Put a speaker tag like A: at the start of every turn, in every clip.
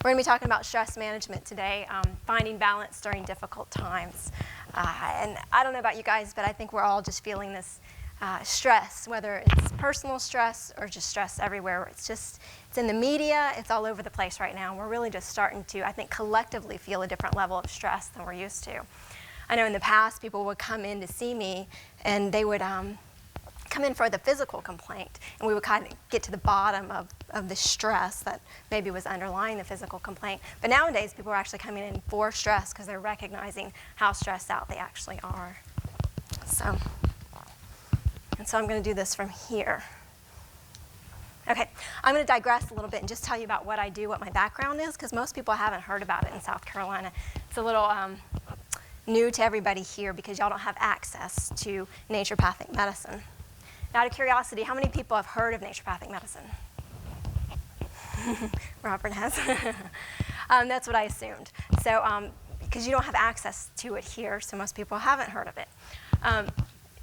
A: We're going to be talking about stress management today, finding balance during difficult times. And I don't know about you guys, but I think we're all just feeling this stress, whether it's personal stress or just stress everywhere. It's in the media, it's all over the place right now. We're really just starting to, I think, collectively feel a different level of stress than we're used to. I know in the past, people would come in to see me, and they would come in for the physical complaint, and we would kind of get to the bottom of the stress that maybe was underlying the physical complaint. But nowadays, people are actually coming in for stress because they're recognizing how stressed out they actually are. So I'm going to do this from here. Okay, I'm going to digress a little bit and just tell you about what I do, what my background is, because most people haven't heard about it in South Carolina. It's a little new to everybody here because y'all don't have access to naturopathic medicine. Now, out of curiosity, how many people have heard of naturopathic medicine? Robert has. That's what I assumed. So, because you don't have access to it here, so most people haven't heard of it.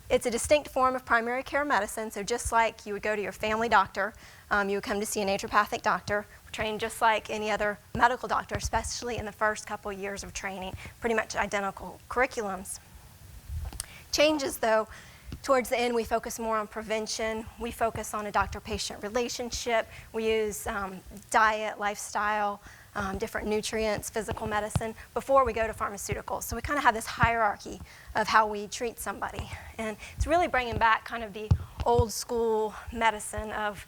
A: It's a distinct form of primary care medicine, so just like you would go to your family doctor, you would come to see a naturopathic doctor, trained just like any other medical doctor, especially in the first couple of years of training, pretty much identical curriculums. Changes, though, towards the end, we focus more on prevention. We focus on a doctor-patient relationship. We use diet, lifestyle, different nutrients, physical medicine, before we go to pharmaceuticals. So we kind of have this hierarchy of how we treat somebody. And it's really bringing back kind of the old school medicine of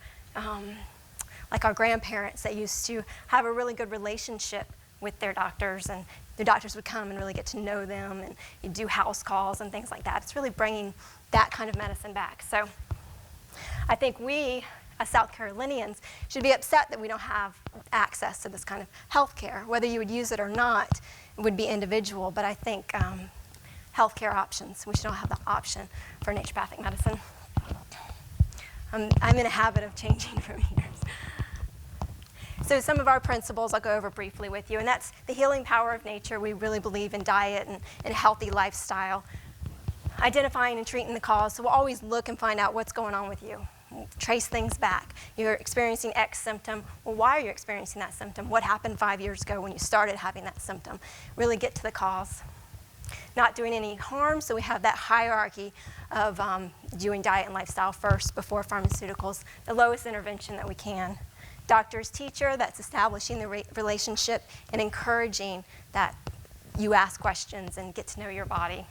A: like our grandparents that used to have a really good relationship with their doctors, and their doctors would come and really get to know them, and you do house calls and things like that. It's really bringing that kind of medicine back. So I think we, as South Carolinians, should be upset that we don't have access to this kind of health care. Whether you would use it or not, it would be individual, but I think health care options, we should all have the option for naturopathic medicine. I'm in a habit of changing from years. So some of our principles I'll go over briefly with you, and that's the healing power of nature. We really believe in diet and a healthy lifestyle. Identifying and treating the cause, so we'll always look and find out what's going on with you. Trace things back. You're experiencing X symptom. Well, why are you experiencing that symptom? What happened 5 years ago when you started having that symptom? Really get to the cause. Not doing any harm, so we have that hierarchy of doing diet and lifestyle first before pharmaceuticals, the lowest intervention that we can. Doctor's teacher, that's establishing the relationship and encouraging that you ask questions and get to know your body.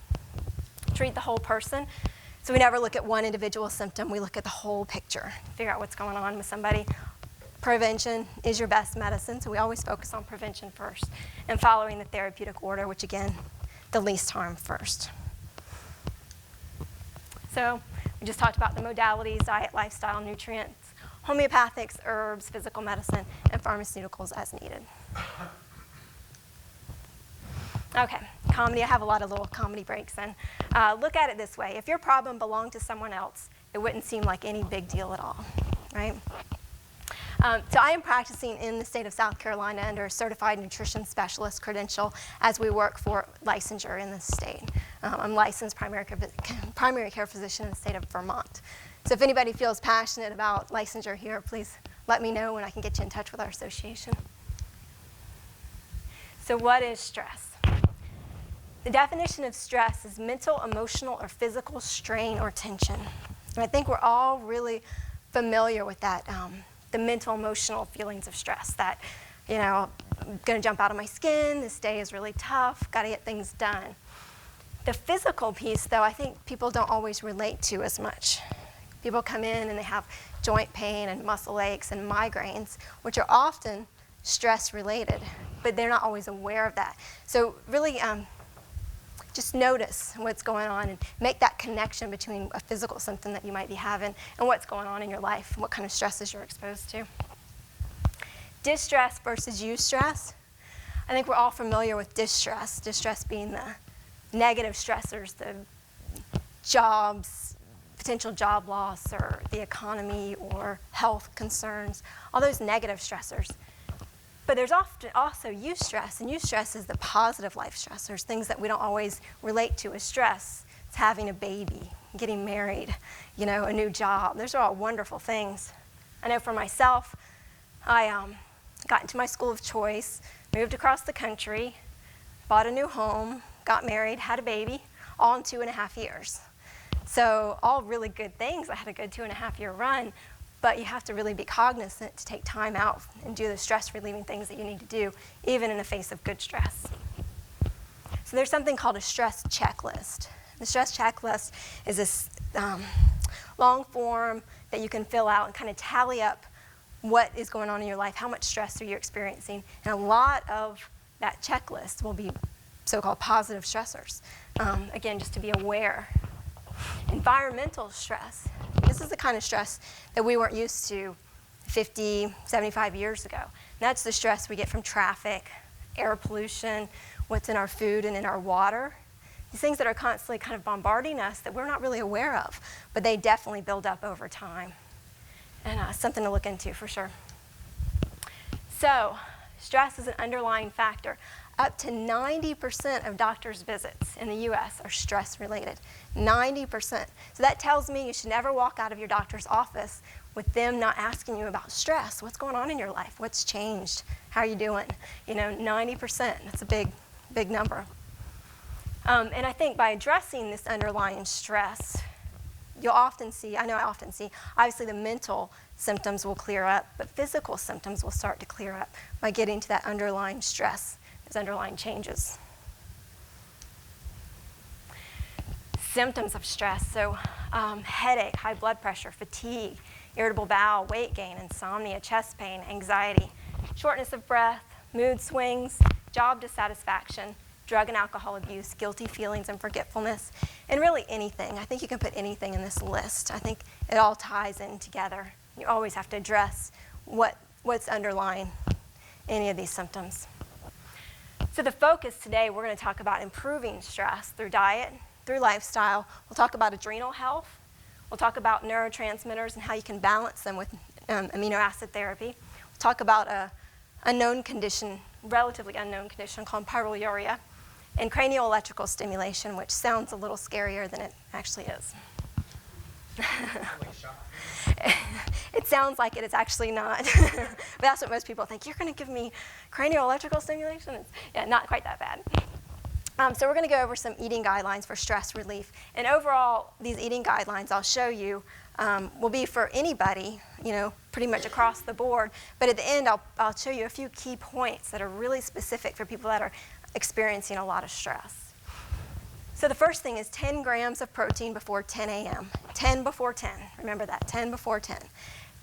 A: Treat the whole person. So we never look at one individual symptom, we look at the whole picture, figure out what's going on with somebody. Prevention is your best medicine, so we always focus on prevention first, and following the therapeutic order, which again, the least harm first. So we just talked about the modalities, diet, lifestyle, nutrients, homeopathics, herbs, physical medicine, and pharmaceuticals as needed. Okay, comedy. I have a lot of little comedy breaks in. Look at it this way. If your problem belonged to someone else, it wouldn't seem like any big deal at all, right? So I am practicing in the state of South Carolina under a certified nutrition specialist credential as we work for licensure in this state. I'm licensed primary care physician in the state of Vermont. So if anybody feels passionate about licensure here, please let me know and I can get you in touch with our association. So what is stress? The definition of stress is mental, emotional, or physical strain or tension. And I think we're all really familiar with that, the mental, emotional feelings of stress that, I'm going to jump out of my skin, this day is really tough, got to get things done. The physical piece, though, I think people don't always relate to as much. People come in and they have joint pain and muscle aches and migraines, which are often stress-related, but they're not always aware of that. So really just notice what's going on and make that connection between a physical symptom that you might be having and what's going on in your life, what kind of stresses you're exposed to. Distress versus eustress. I think we're all familiar with distress. Distress being the negative stressors, the jobs, potential job loss, or the economy, or health concerns, all those negative stressors. But there's often also eustress, and eustress is the positive life stressors, things that we don't always relate to as stress. It's having a baby, getting married, a new job. Those are all wonderful things. I know for myself, I got into my school of choice, moved across the country, bought a new home, got married, had a baby, all in 2.5 years. So all really good things. I had a good 2.5-year run, but you have to really be cognizant to take time out and do the stress relieving things that you need to do, even in the face of good stress. So there's something called a stress checklist. The stress checklist is this long form that you can fill out and kind of tally up what is going on in your life, how much stress are you experiencing, and a lot of that checklist will be so-called positive stressors. Again, just to be aware. Environmental stress. This is the kind of stress that we weren't used to 50, 75 years ago. And that's the stress we get from traffic, air pollution, what's in our food and in our water. These things that are constantly kind of bombarding us that we're not really aware of, but they definitely build up over time. And something to look into for sure. So, stress is an underlying factor. Up to 90% of doctors' visits in the US are stress related. 90%. So that tells me you should never walk out of your doctor's office with them not asking you about stress. What's going on in your life? What's changed? How are you doing? 90%. That's a big number. And I think by addressing this underlying stress, I often see, obviously the mental symptoms will clear up, but physical symptoms will start to clear up by getting to that underlying stress, those underlying changes. Symptoms of stress, so headache, high blood pressure, fatigue, irritable bowel, weight gain, insomnia, chest pain, anxiety, shortness of breath, mood swings, job dissatisfaction, drug and alcohol abuse, guilty feelings and forgetfulness, and really anything. I think you can put anything in this list. I think it all ties in together. You always have to address what's underlying any of these symptoms. So the focus today, we're going to talk about improving stress through diet, through lifestyle. We'll talk about adrenal health. We'll talk about neurotransmitters and how you can balance them with amino acid therapy. We'll talk about a relatively unknown condition called pyroluria, and cranial electrical stimulation, which sounds a little scarier than it actually is. It sounds like it, it's actually not. But that's what most people think. You're going to give me cranial electrical stimulation? Yeah, not quite that bad. So we're going to go over some eating guidelines for stress relief. And overall, these eating guidelines I'll show you will be for anybody, pretty much across the board. But at the end, I'll show you a few key points that are really specific for people that are experiencing a lot of stress. So the first thing is 10 grams of protein before 10 a.m. 10 before 10. Remember that, 10 before 10.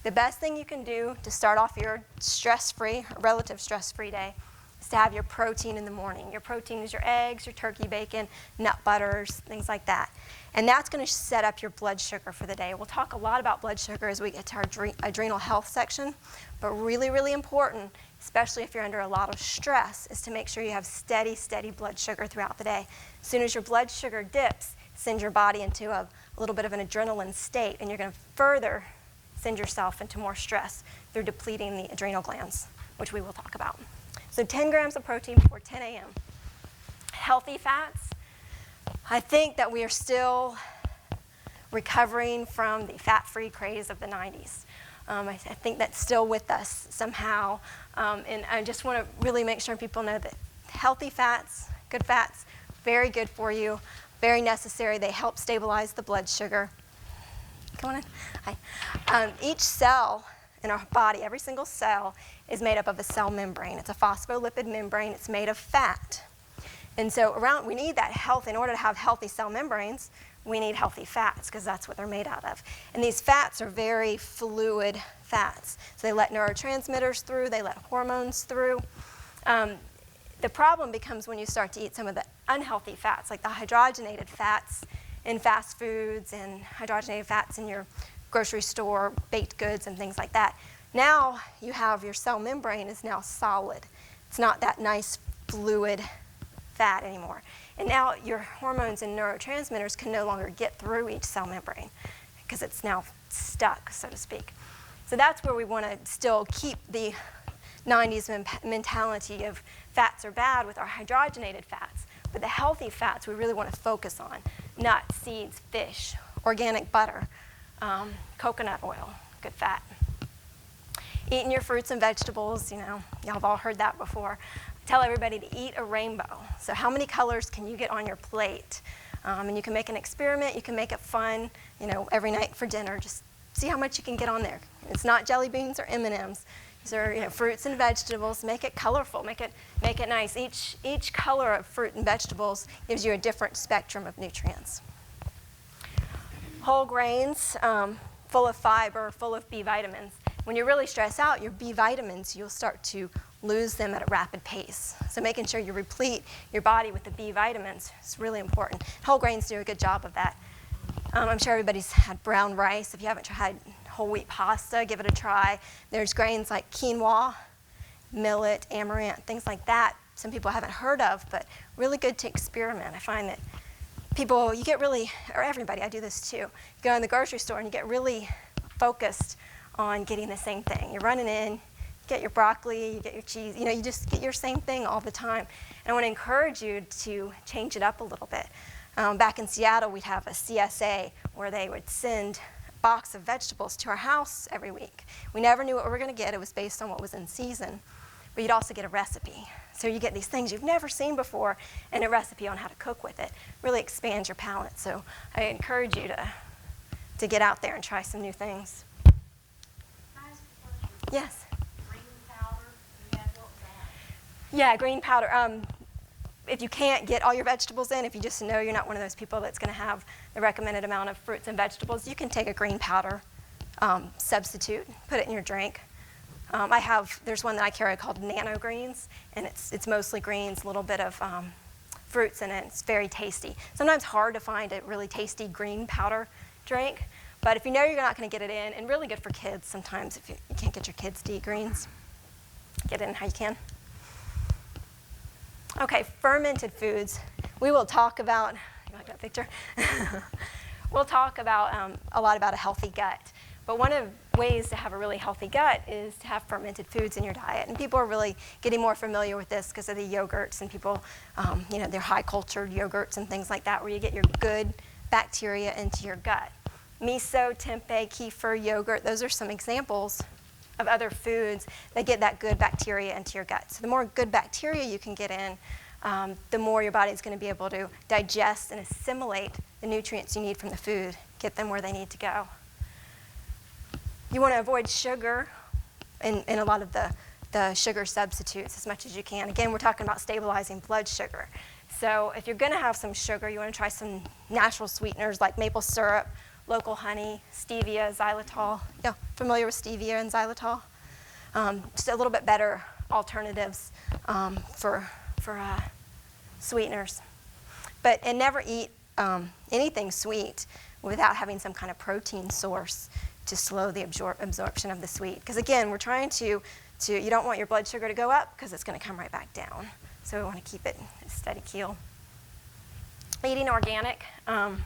A: The best thing you can do to start off your stress-free, relative stress-free day is to have your protein in the morning. Your protein is your eggs, your turkey bacon, nut butters, things like that. And that's going to set up your blood sugar for the day. We'll talk a lot about blood sugar as we get to our adrenal health section, but really, really important, especially if you're under a lot of stress, is to make sure you have steady blood sugar throughout the day. As soon as your blood sugar dips, send your body into a little bit of an adrenaline state, and you're going to further send yourself into more stress through depleting the adrenal glands, which we will talk about. So 10 grams of protein before 10 a.m. Healthy fats. I think that we are still recovering from the fat-free craze of the 90s. I think that's still with us somehow. And I just want to really make sure people know that healthy fats, good fats, very good for you, very necessary. They help stabilize the blood sugar. Come on in. Hi. Each cell in our body, every single cell, is made up of a cell membrane. It's a phospholipid membrane. It's made of fat. And so we need that health. In order to have healthy cell membranes, we need healthy fats because that's what they're made out of. And these fats are very fluid fats. So they let neurotransmitters through, they let hormones through. The problem becomes when you start to eat some of the unhealthy fats, like the hydrogenated fats in fast foods and hydrogenated fats in your grocery store, baked goods and things like that. Now you have your cell membrane is now solid. It's not that nice fluid fat anymore. And now your hormones and neurotransmitters can no longer get through each cell membrane because it's now stuck, so to speak. So that's where we want to still keep the 90s mentality of fats are bad with our hydrogenated fats. But the healthy fats we really want to focus on: nuts, seeds, fish, organic butter, coconut oil, good fat. Eating your fruits and vegetables, y'all have all heard that before. I tell everybody to eat a rainbow. So how many colors can you get on your plate? And you can make an experiment, you can make it fun, every night for dinner. Just see how much you can get on there. It's not jelly beans or M&Ms. These are fruits and vegetables. Make it colorful, make it nice. Each color of fruit and vegetables gives you a different spectrum of nutrients. Whole grains, full of fiber, full of B vitamins. When you really stress out your B vitamins, you'll start to lose them at a rapid pace. So making sure you replete your body with the B vitamins is really important. Whole grains do a good job of that. I'm sure everybody's had brown rice. If you haven't tried whole wheat pasta, give it a try. There's grains like quinoa, millet, amaranth, things like that. Some people haven't heard of, but really good to experiment. I find that you get really, or everybody, I do this too, you go in the grocery store and you get really focused on getting the same thing. You're running in, you get your broccoli, you get your cheese, you just get your same thing all the time. And I want to encourage you to change it up a little bit. Back in Seattle, we'd have a CSA where they would send a box of vegetables to our house every week. We never knew what we were going to get. It was based on what was in season. But you'd also get a recipe. So you get these things you've never seen before and a recipe on how to cook with it. Really expands your palate. So I encourage you to get out there and try some new things. Yes?
B: Green powder, what was that?
A: Yeah, green powder. If you can't get all your vegetables in, if you just know you're not one of those people that's going to have the recommended amount of fruits and vegetables, you can take a green powder substitute, put it in your drink. There's one that I carry called Nano Greens, and it's mostly greens, a little bit of fruits in it. It's very tasty. Sometimes hard to find a really tasty green powder drink, but if you know you're not going to get it in, and really good for kids sometimes if you can't get your kids to eat greens, get it in how you can. Okay, fermented foods. We will talk about, you like that picture? We'll talk about a lot about a healthy gut. But one of the ways to have a really healthy gut is to have fermented foods in your diet. And people are really getting more familiar with this because of the yogurts and people, they're high-cultured yogurts and things like that where you get your good bacteria into your gut. Miso, tempeh, kefir, yogurt, those are some examples of other foods that get that good bacteria into your gut. So the more good bacteria you can get in, the more your body is going to be able to digest and assimilate the nutrients you need from the food, get them where they need to go. You want to avoid sugar in a lot of the sugar substitutes as much as you can. Again, we're talking about stabilizing blood sugar. So if you're going to have some sugar, you want to try some natural sweeteners like maple syrup, local honey, stevia, xylitol. Yeah, familiar with stevia and xylitol? Just a little bit better alternatives for sweeteners. And never eat anything sweet without having some kind of protein source to slow the absorption of the sweet. Because again, we're trying to you don't want your blood sugar to go up because it's going to come right back down. So we want to keep it at a steady keel. Eating organic. Not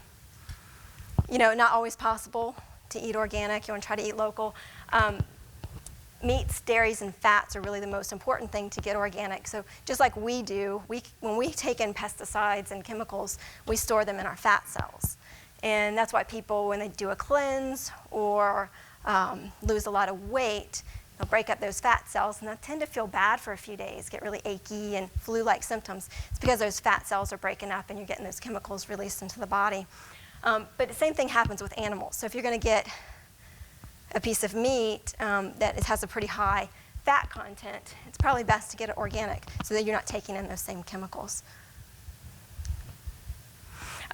A: always possible to eat organic. You want to try to eat local. Meats, dairies, and fats are really the most important thing to get organic. So just like we do, when we take in pesticides and chemicals, we store them in our fat cells. And that's why people, when they do a cleanse or lose a lot of weight, they'll break up those fat cells, and they'll tend to feel bad for a few days, get really achy and flu-like symptoms. It's because those fat cells are breaking up and you're getting those chemicals released into the body. But the same thing happens with animals. So if you're going to get a piece of meat that has a pretty high fat content, it's probably best to get it organic so that you're not taking in those same chemicals.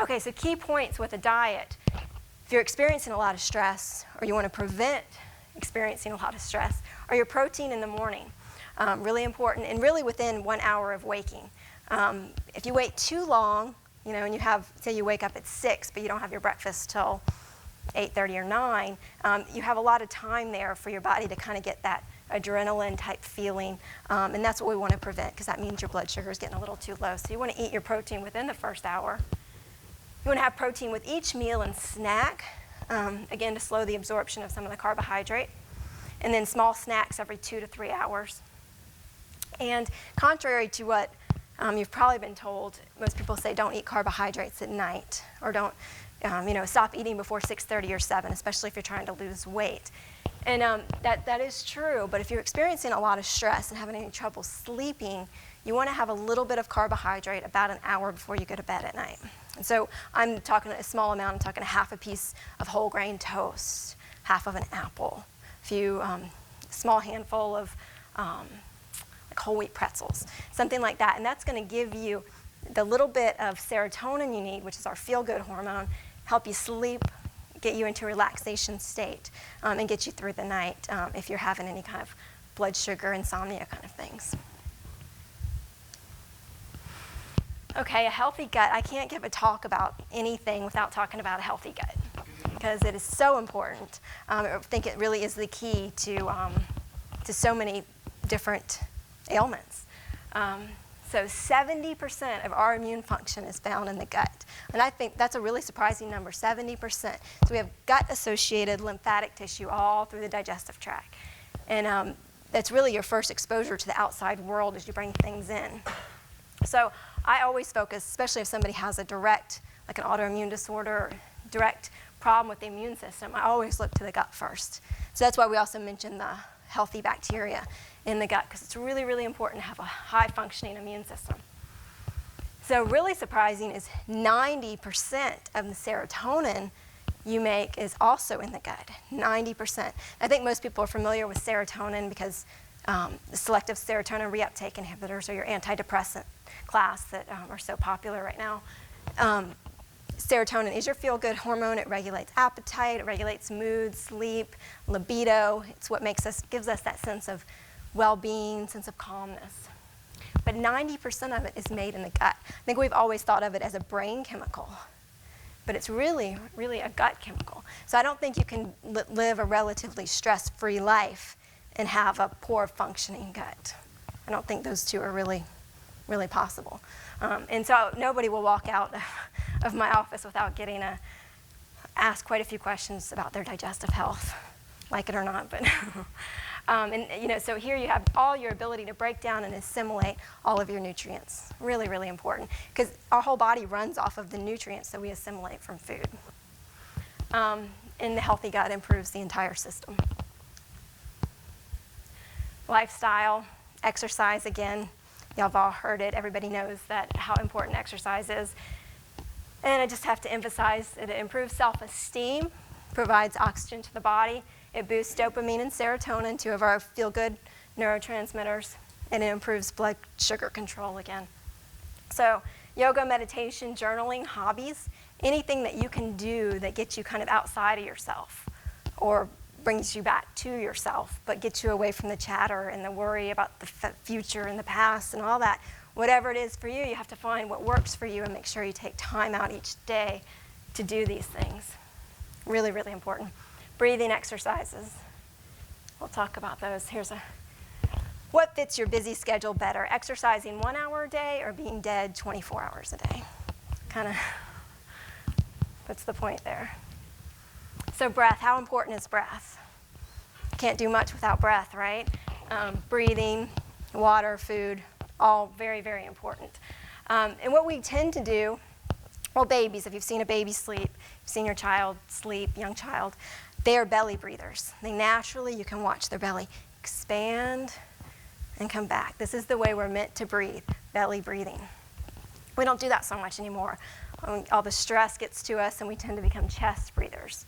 A: Okay, so key points with a diet. If you're experiencing a lot of stress or you want to prevent experiencing a lot of stress, or your protein in the morning, really important, and really within 1 hour of waking. If you wait too long, and you say you wake up at 6, but you don't have your breakfast till 8:30 or 9, you have a lot of time there for your body to kind of get that adrenaline type feeling, and that's what we want to prevent because that means your blood sugar is getting a little too low. So you want to eat your protein within the first hour. You want to have protein with each meal and snack, again to slow the absorption of some of the carbohydrate, and then small snacks every 2 to 3 hours. And contrary to what you've probably been told, most people say don't eat carbohydrates at night, or don't, stop eating before 6:30 or 7, especially if you're trying to lose weight. And that is true, but if you're experiencing a lot of stress and having any trouble sleeping, you want to have a little bit of carbohydrate about an hour before you go to bed at night. And so I'm talking a small amount. I'm talking a half a piece of whole grain toast, half of an apple, a few small handful of like whole wheat pretzels, something like that. And that's going to give you the little bit of serotonin you need, which is our feel-good hormone, help you sleep, get you into a relaxation state, and get you through the night if you're having any kind of blood sugar, insomnia kind of things. Okay, a healthy gut. I can't give a talk about anything without talking about a healthy gut because it is so important. I think it really is the key to so many different ailments. So 70% of our immune function is found in the gut. And I think that's a really surprising number, 70%. So we have gut-associated lymphatic tissue all through the digestive tract. And that's really your first exposure to the outside world as you bring things in. So I always focus, especially if somebody has a direct, like an autoimmune disorder, or direct problem with the immune system, I always look to the gut first. So that's why we also mention the healthy bacteria in the gut, because it's really, really important to have a high-functioning immune system. So really surprising is 90% of the serotonin you make is also in the gut, 90%. I think most people are familiar with serotonin because the selective serotonin reuptake inhibitors are your antidepressant class that are so popular right now. Serotonin is your feel-good hormone. It regulates appetite, it regulates mood, sleep, libido. It's what gives us that sense of well-being, sense of calmness. But 90% of it is made in the gut. I think we've always thought of it as a brain chemical, but it's really, really a gut chemical. So I don't think you can live a relatively stress-free life and have a poor functioning gut. I don't think those two are really, really possible. And so nobody will walk out of my office without getting asked quite a few questions about their digestive health, like it or not. But so here you have all your ability to break down and assimilate all of your nutrients. Really, really important, because our whole body runs off of the nutrients that we assimilate from food. And the healthy gut improves the entire system. Lifestyle, exercise, again, y'all have all heard it. Everybody knows how important exercise is. And I just have to emphasize that it improves self-esteem, provides oxygen to the body, it boosts dopamine and serotonin, two of our feel-good neurotransmitters, and it improves blood sugar control again. So yoga, meditation, journaling, hobbies, anything that you can do that gets you kind of outside of yourself or brings you back to yourself, but gets you away from the chatter and the worry about the future and the past and all that. Whatever it is for you, you have to find what works for you and make sure you take time out each day to do these things. Really, really important. Breathing exercises. We'll talk about those. What fits your busy schedule better, exercising 1 hour a day or being dead 24 hours a day? Kind of puts the point there. So breath, how important is breath? Can't do much without breath, right? Breathing, water, food, all very, very important. And what we tend to do, well, babies, if you've seen a baby sleep, you've seen your child sleep, young child, they are belly breathers. They naturally, you can watch their belly expand and come back. This is the way we're meant to breathe, belly breathing. We don't do that so much anymore. All the stress gets to us and we tend to become chest breathers.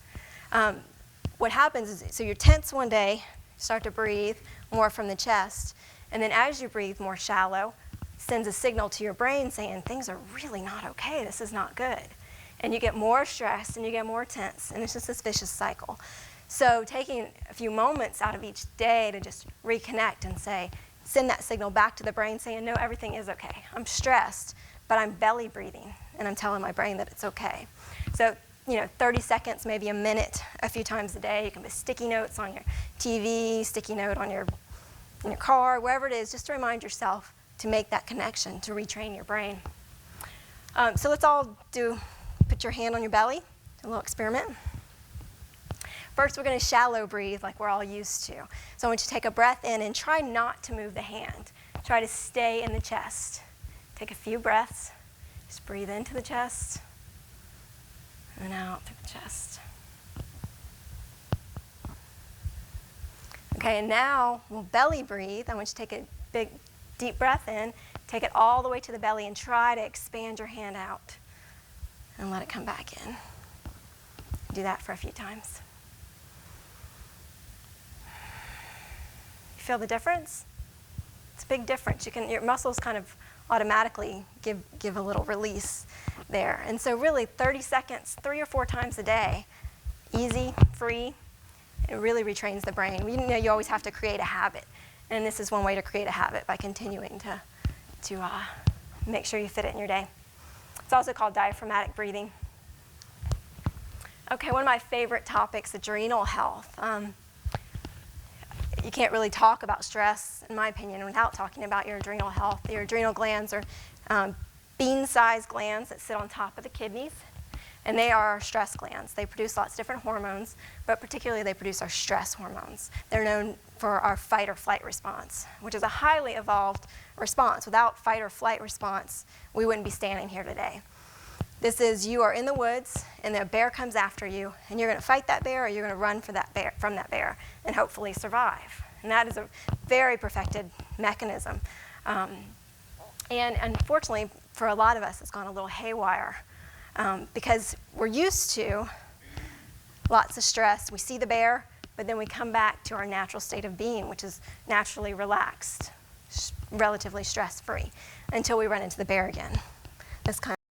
A: What happens is, so you're tense one day, you start to breathe more from the chest, and then as you breathe more shallow, it sends a signal to your brain saying things are really not okay, this is not good. And you get more stressed and you get more tense, and it's just this vicious cycle. So taking a few moments out of each day to just reconnect and send that signal back to the brain saying, no, everything is okay. I'm stressed, but I'm belly breathing, and I'm telling my brain that it's okay. So 30 seconds, maybe a minute, a few times a day. You can put sticky notes on your TV, sticky note on in your car, wherever it is, just to remind yourself to make that connection, to retrain your brain. So let's all put your hand on your belly, do a little experiment. First, we're going to shallow breathe like we're all used to. So I want you to take a breath in and try not to move the hand. Try to stay in the chest. Take a few breaths. Just breathe into the chest and out through the chest. Okay, and now we'll belly breathe. I want you to take a big, deep breath in, take it all the way to the belly, and try to expand your hand out and let it come back in. Do that for a few times. You feel the difference? It's a big difference. Your muscles kind of automatically give a little release there. And so really 30 seconds, 3 or 4 times a day, easy, free, it really retrains the brain. You know, you always have to create a habit. And this is one way to create a habit, by continuing to make sure you fit it in your day. It's also called diaphragmatic breathing. Okay, one of my favorite topics, adrenal health. You can't really talk about stress, in my opinion, without talking about your adrenal health. Your adrenal glands are bean-sized glands that sit on top of the kidneys, and they are our stress glands. They produce lots of different hormones, but particularly they produce our stress hormones. They're known for our fight or flight response, which is a highly evolved response. Without fight or flight response, we wouldn't be standing here today. This is, you are in the woods, and a bear comes after you, and you're going to fight that bear, or you're going to run from that bear, and hopefully survive. And that is a very perfected mechanism. And unfortunately, for a lot of us, it's gone a little haywire, because we're used to lots of stress. We see the bear, but then we come back to our natural state of being, which is naturally relaxed, relatively stress-free, until we run into the bear again. That's kind